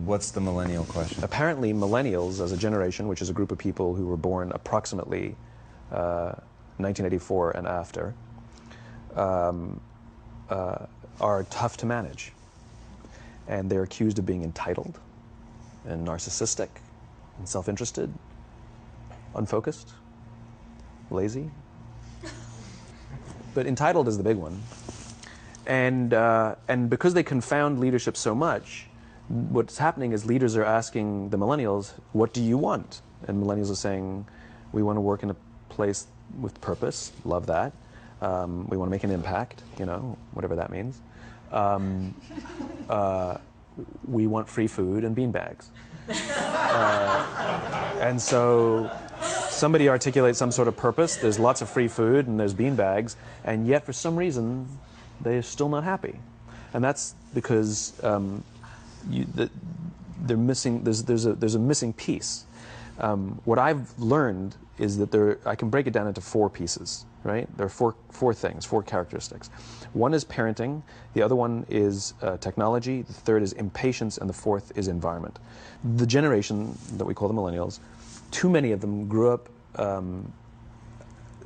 What's the millennial question? Apparently, millennials, as a generation, which is a group of people who were born approximately 1984 and after, are tough to manage. And they're accused of being entitled and narcissistic and self-interested, unfocused, lazy. But entitled is the big one. And because they confound leadership so much, what's happening is leaders are asking the millennials, what do you want? And millennials are saying, we want to work in a place with purpose, love that. We want to make an impact, you know, whatever that means. We want free food and beanbags. And so somebody articulates some sort of purpose, there's lots of free food and there's beanbags, and yet for some reason they're still not happy. And that's because they're missing, there's a missing piece. What I've learned is that I can break it down into 4 pieces, right? There are four things, 4 characteristics. One is parenting, the other one is technology, the third is impatience, and the fourth is environment. The generation that we call the millennials, too many of them grew up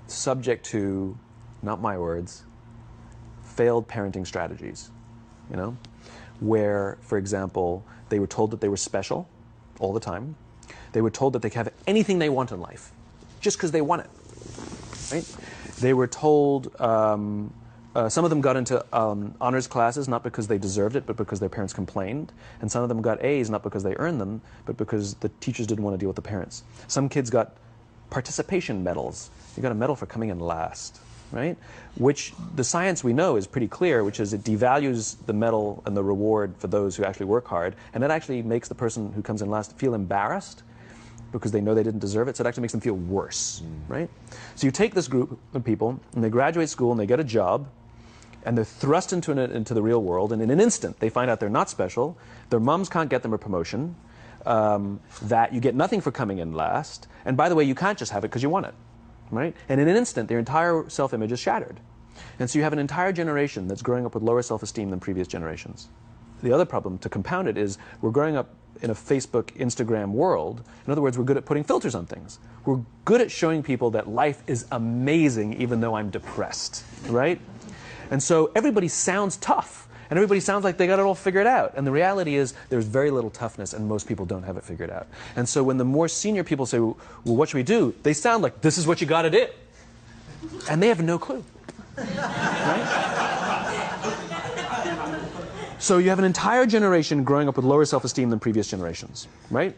subject to, not my words, failed parenting strategies, you know? Where, for example, they were told that they were special all the time. They were told that they could have anything they want in life, just because they want it, right? They were told, some of them got into honors classes, not because they deserved it, but because their parents complained. And some of them got A's, not because they earned them, but because the teachers didn't want to deal with the parents. Some kids got participation medals. You got a medal for coming in last, right? Which the science we know is pretty clear, which is it devalues the medal and the reward for those who actually work hard. And it actually makes the person who comes in last feel embarrassed because they know they didn't deserve it, so it actually makes them feel worse, right? So you take this group of people, and they graduate school, and they get a job, and they're thrust into the real world, and in an instant, they find out they're not special, their moms can't get them a promotion, that you get nothing for coming in last, and by the way, you can't just have it because you want it, right? And in an instant, their entire self-image is shattered. And so you have an entire generation that's growing up with lower self-esteem than previous generations. The other problem, to compound it, is we're growing up in a Facebook, Instagram world. In other words, we're good at putting filters on things. We're good at showing people that life is amazing even though I'm depressed, right? And so everybody sounds tough, and everybody sounds like they got it all figured out. And the reality is there's very little toughness, and most people don't have it figured out. And so when the more senior people say, well, what should we do? They sound like, this is what you got to do. And they have no clue, right? So you have an entire generation growing up with lower self-esteem than previous generations, right?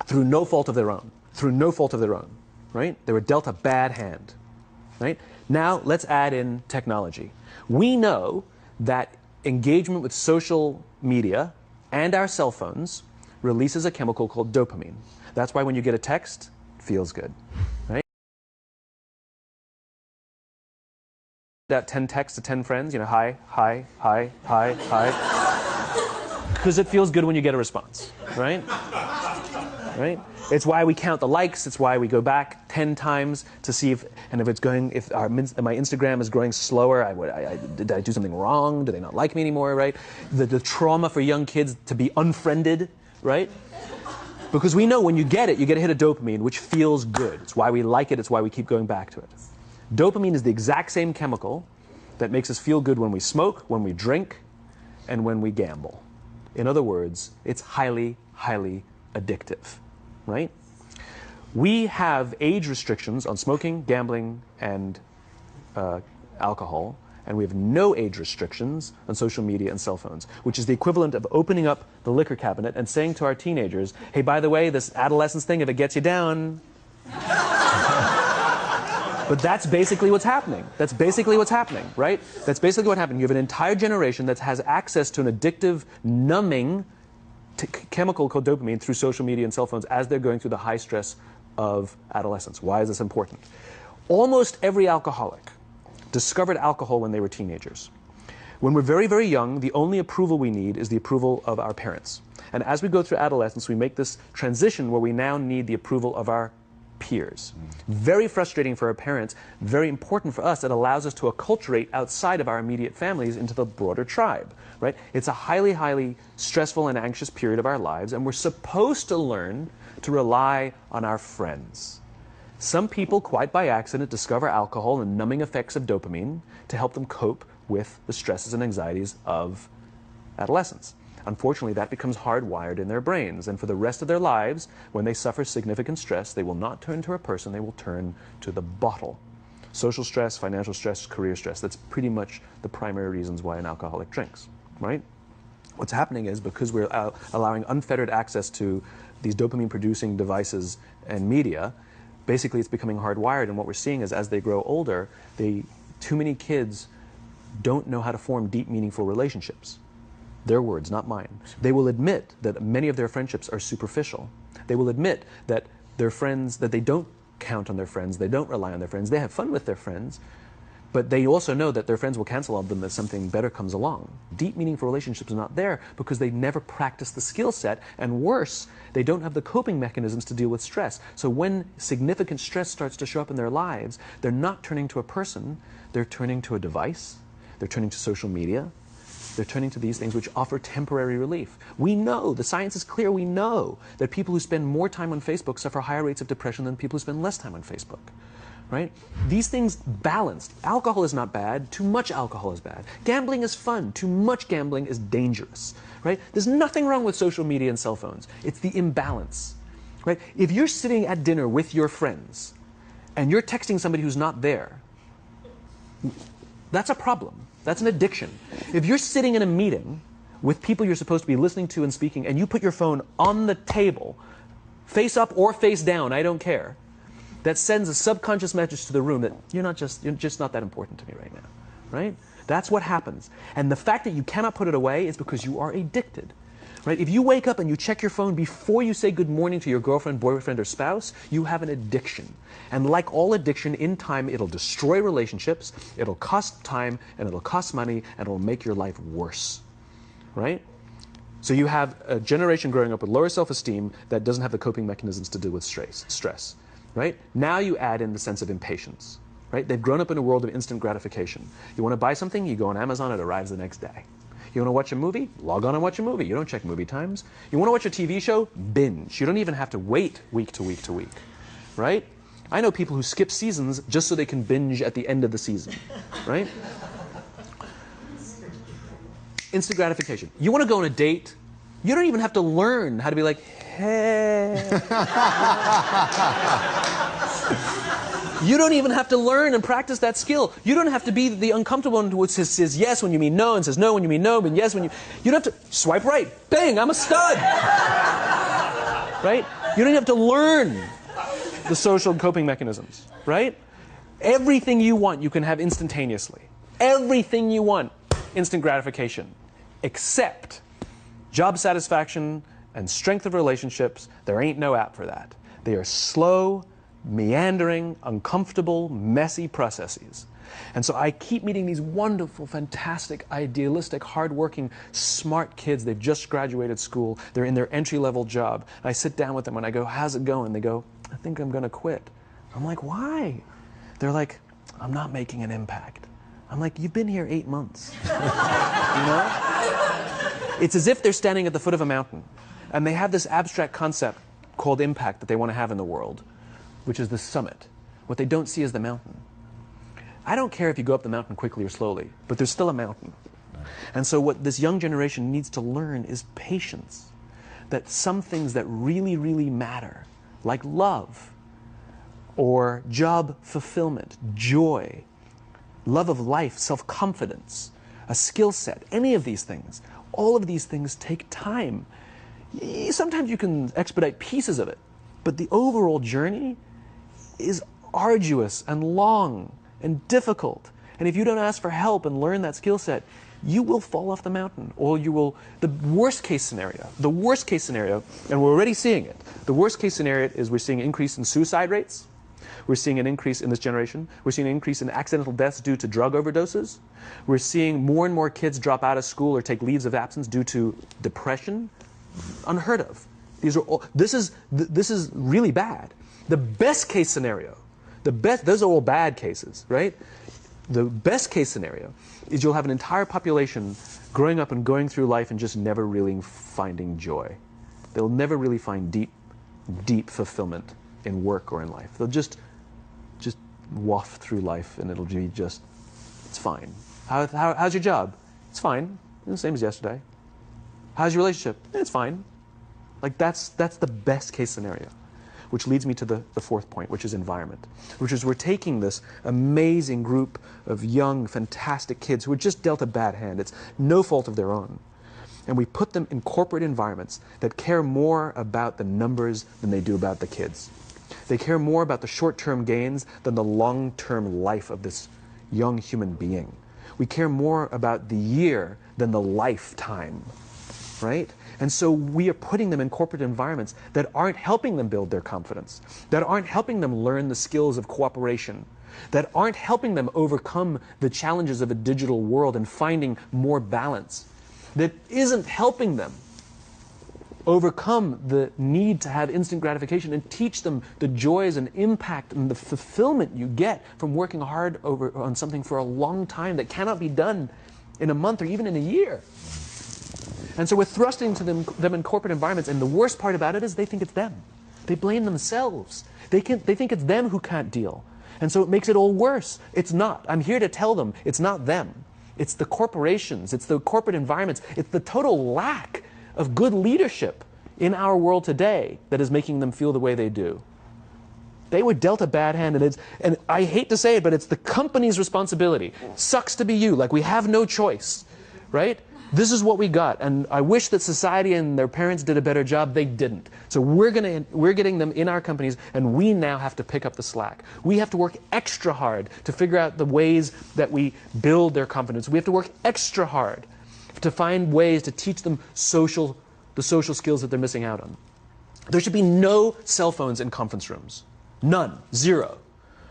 Through no fault of their own. Through no fault of their own, right? They were dealt a bad hand, right? Now let's add in technology. We know that engagement with social media and our cell phones releases a chemical called dopamine. That's why when you get a text, it feels good, right? That 10 texts to 10 friends, you know, hi, hi, hi, hi, hi. Because it feels good when you get a response, right? Right? It's why we count the likes. It's why we go back 10 times to see if my Instagram is growing slower, did I do something wrong? Do they not like me anymore, right? The trauma for young kids to be unfriended, right? Because we know when you get it, you get a hit of dopamine, which feels good. It's why we like it. It's why we keep going back to it. Dopamine is the exact same chemical that makes us feel good when we smoke, when we drink, and when we gamble. In other words, it's highly, highly addictive, right? We have age restrictions on smoking, gambling, and alcohol, and we have no age restrictions on social media and cell phones, which is the equivalent of opening up the liquor cabinet and saying to our teenagers, hey, by the way, this adolescence thing, if it gets you down... But that's basically what's happening. That's basically what's happening, right? That's basically what happened. You have an entire generation that has access to an addictive, numbing chemical called dopamine through social media and cell phones as they're going through the high stress of adolescence. Why is this important? Almost every alcoholic discovered alcohol when they were teenagers. When we're very, very young, the only approval we need is the approval of our parents. And as we go through adolescence, we make this transition where we now need the approval of our peers. Very frustrating for our parents, very important for us. It allows us to acculturate outside of our immediate families into the broader tribe, right? It's a highly, highly stressful and anxious period of our lives, and we're supposed to learn to rely on our friends. Some people, quite by accident, discover alcohol and numbing effects of dopamine to help them cope with the stresses and anxieties of adolescence. Unfortunately, that becomes hardwired in their brains, and for the rest of their lives, when they suffer significant stress, they will not turn to a person, they will turn to the bottle. Social stress, financial stress, career stress, that's pretty much the primary reasons why an alcoholic drinks, right? What's happening is, because we're allowing unfettered access to these dopamine-producing devices and media, basically it's becoming hardwired, and what we're seeing is as they grow older, too many kids don't know how to form deep, meaningful relationships. Their words, not mine. They will admit that many of their friendships are superficial. They will admit that their friends, that they don't count on their friends, they don't rely on their friends, they have fun with their friends, but they also know that their friends will cancel on them if something better comes along. Deep, meaningful relationships are not there because they never practice the skill set, and worse, they don't have the coping mechanisms to deal with stress. So when significant stress starts to show up in their lives, they're not turning to a person, they're turning to a device, they're turning to social media, they're turning to these things which offer temporary relief. We know, the science is clear, we know that people who spend more time on Facebook suffer higher rates of depression than people who spend less time on Facebook, right? These things balanced. Alcohol is not bad, too much alcohol is bad. Gambling is fun, too much gambling is dangerous, right? There's nothing wrong with social media and cell phones. It's the imbalance, right? If you're sitting at dinner with your friends and you're texting somebody who's not there, that's a problem. That's an addiction. If you're sitting in a meeting with people you're supposed to be listening to and speaking, and you put your phone on the table, face up or face down, I don't care, that sends a subconscious message to the room that you're just not that important to me right now, right? That's what happens. And the fact that you cannot put it away is because you are addicted. Right? If you wake up and you check your phone before you say good morning to your girlfriend, boyfriend, or spouse, you have an addiction. And like all addiction, in time, it'll destroy relationships, it'll cost time, and it'll cost money, and it'll make your life worse. Right? So you have a generation growing up with lower self-esteem that doesn't have the coping mechanisms to deal with stress. Right? Now you add in the sense of impatience. Right? They've grown up in a world of instant gratification. You want to buy something, you go on Amazon, it arrives the next day. You want to watch a movie? Log on and watch a movie. You don't check movie times. You want to watch a TV show? Binge. You don't even have to wait week to week to week, right? I know people who skip seasons just so they can binge at the end of the season, right? Instant gratification. You want to go on a date? You don't even have to learn how to be like, hey. You don't even have to learn and practice that skill. You don't have to be the uncomfortable one who says yes when you mean no and says no when you mean no, but yes when you... You don't have to swipe right. Bang, I'm a stud. Right? You don't have to learn the social coping mechanisms. Right? Everything you want, you can have instantaneously. Everything you want, instant gratification. Except job satisfaction and strength of relationships, there ain't no app for that. They are slow, meandering, uncomfortable, messy processes. And so I keep meeting these wonderful, fantastic, idealistic, hardworking, smart kids. They've just graduated school. They're in their entry-level job. And I sit down with them and I go, how's it going? They go, I think I'm going to quit. I'm like, why? They're like, I'm not making an impact. I'm like, you've been here 8 months. You know? It's as if they're standing at the foot of a mountain and they have this abstract concept called impact that they want to have in the world, which is the summit. What they don't see is the mountain. I don't care if you go up the mountain quickly or slowly, but there's still a mountain. And so what this young generation needs to learn is patience. That some things that really, really matter, like love, or job fulfillment, joy, love of life, self-confidence, a skill set, any of these things, all of these things take time. Sometimes you can expedite pieces of it, but the overall journey is arduous and long and difficult. And if you don't ask for help and learn that skill set, you will fall off the mountain, or you will, the worst case scenario, and we're already seeing it, the worst case scenario is we're seeing an increase in suicide rates, we're seeing an increase in this generation, we're seeing an increase in accidental deaths due to drug overdoses, we're seeing more and more kids drop out of school or take leaves of absence due to depression, unheard of. These are all, this is really bad. The best case scenario, those are all bad cases, right? The best case scenario is you'll have an entire population growing up and going through life and just never really finding joy. They'll never really find deep fulfillment in work or in life. They'll just waft through life and it'll be just, it's fine. How's your job? It's fine. The same as yesterday. How's your relationship? It's fine. Like that's the best case scenario. Which leads me to the fourth point, which is environment. Which is we're taking this amazing group of young, fantastic kids who are just dealt a bad hand. It's no fault of their own. And we put them in corporate environments that care more about the numbers than they do about the kids. They care more about the short-term gains than the long-term life of this young human being. We care more about the year than the lifetime, right? And so we are putting them in corporate environments that aren't helping them build their confidence, that aren't helping them learn the skills of cooperation, that aren't helping them overcome the challenges of a digital world and finding more balance, that isn't helping them overcome the need to have instant gratification and teach them the joys and impact and the fulfillment you get from working hard on something for a long time that cannot be done in a month or even in a year. And so we're thrusting to them in corporate environments, and the worst part about it is they think it's them. They blame themselves. They think it's them who can't deal. And so it makes it all worse. It's not. I'm here to tell them it's not them. It's the corporations. It's the corporate environments. It's the total lack of good leadership in our world today that is making them feel the way they do. They were dealt a bad hand, and I hate to say it, but it's the company's responsibility. Sucks to be you, like we have no choice, right? This is what we got, and I wish that society and their parents did a better job. They didn't. So we're getting them in our companies, and we now have to pick up the slack. We have to work extra hard to figure out the ways that we build their confidence. We have to work extra hard to find ways to teach them the social skills that they're missing out on. There should be no cell phones in conference rooms. None. Zero.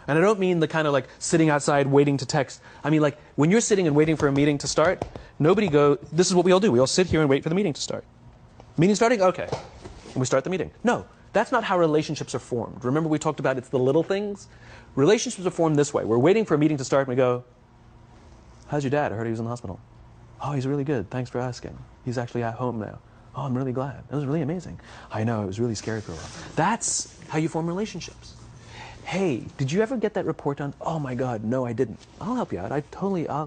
And I don't mean the kind of like sitting outside waiting to text. I mean like when you're sitting and waiting for a meeting to start, this is what we all do. We all sit here and wait for the meeting to start. Meeting starting? Okay. And we start the meeting. No, that's not how relationships are formed. Remember we talked about it's the little things? Relationships are formed this way. We're waiting for a meeting to start and we go, how's your dad? I heard he was in the hospital. Oh, he's really good. Thanks for asking. He's actually at home now. Oh, I'm really glad. That was really amazing. I know, it was really scary for a while. That's how you form relationships. Hey, did you ever get that report done? Oh my God, no, I didn't. I'll help you out.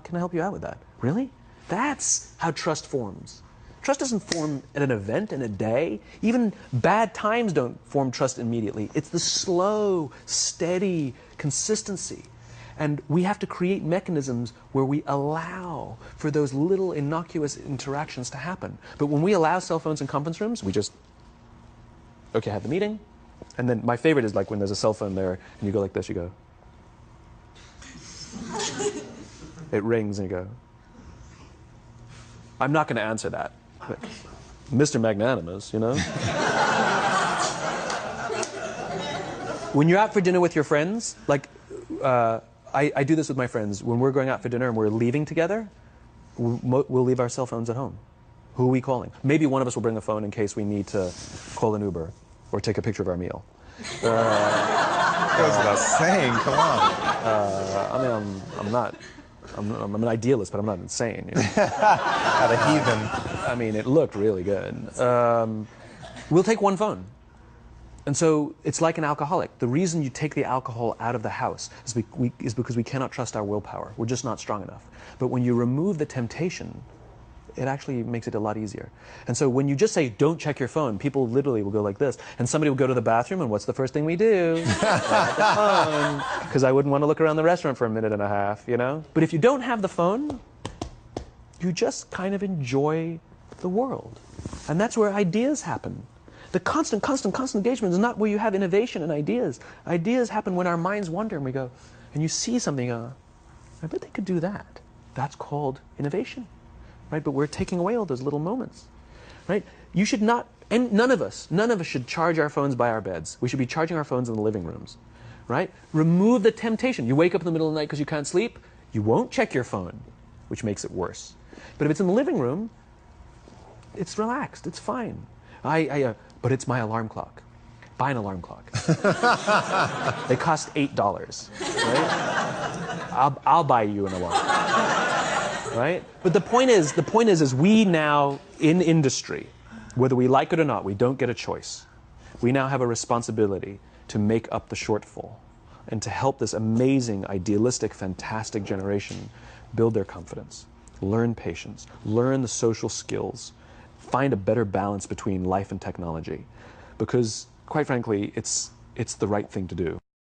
Can I help you out with that? Really? That's how trust forms. Trust doesn't form at an event in a day. Even bad times don't form trust immediately. It's the slow, steady consistency. And we have to create mechanisms where we allow for those little innocuous interactions to happen. But when we allow cell phones in conference rooms, we just, okay, have the meeting. And then my favorite is like when there's a cell phone there and you go like this, you go. It rings and you go. I'm not going to answer that. Like, Mr. Magnanimous, you know? When you're out for dinner with your friends, like, I do this with my friends. When we're going out for dinner and we're leaving together, we'll leave our cell phones at home. Who are we calling? Maybe one of us will bring a phone in case we need to call an Uber or take a picture of our meal. That goes without saying, come on. I'm an idealist, but I'm not insane. You know? At a heathen. I mean, it looked really good. We'll take one phone. And so it's like an alcoholic. The reason you take the alcohol out of the house is because we cannot trust our willpower. We're just not strong enough. But when you remove the temptation, it actually makes it a lot easier. And so when you just say, don't check your phone, people literally will go like this. And somebody will go to the bathroom, and what's the first thing we do? The phone. Because I wouldn't want to look around the restaurant for a minute and a half, you know? But if you don't have the phone, you just kind of enjoy the world. And that's where ideas happen. The constant engagement is not where you have innovation and ideas. Ideas happen when our minds wander and we go, and you see something, I bet they could do that. That's called innovation, right? But we're taking away all those little moments, right? You should not, and none of us should charge our phones by our beds. We should be charging our phones in the living rooms, right? Remove the temptation. You wake up in the middle of the night because you can't sleep, you won't check your phone, which makes it worse. But if it's in the living room, it's relaxed, it's fine. But it's my alarm clock. buy an alarm clock. They cost $8, right? I'll buy you an alarm, right? But the point is we now in industry, whether we like it or not, we don't get a choice. We now have a responsibility to make up the shortfall and to help this amazing, idealistic, fantastic generation build their confidence, learn patience, learn the social skills, find a better balance between life and technology. Because, quite frankly, it's the right thing to do.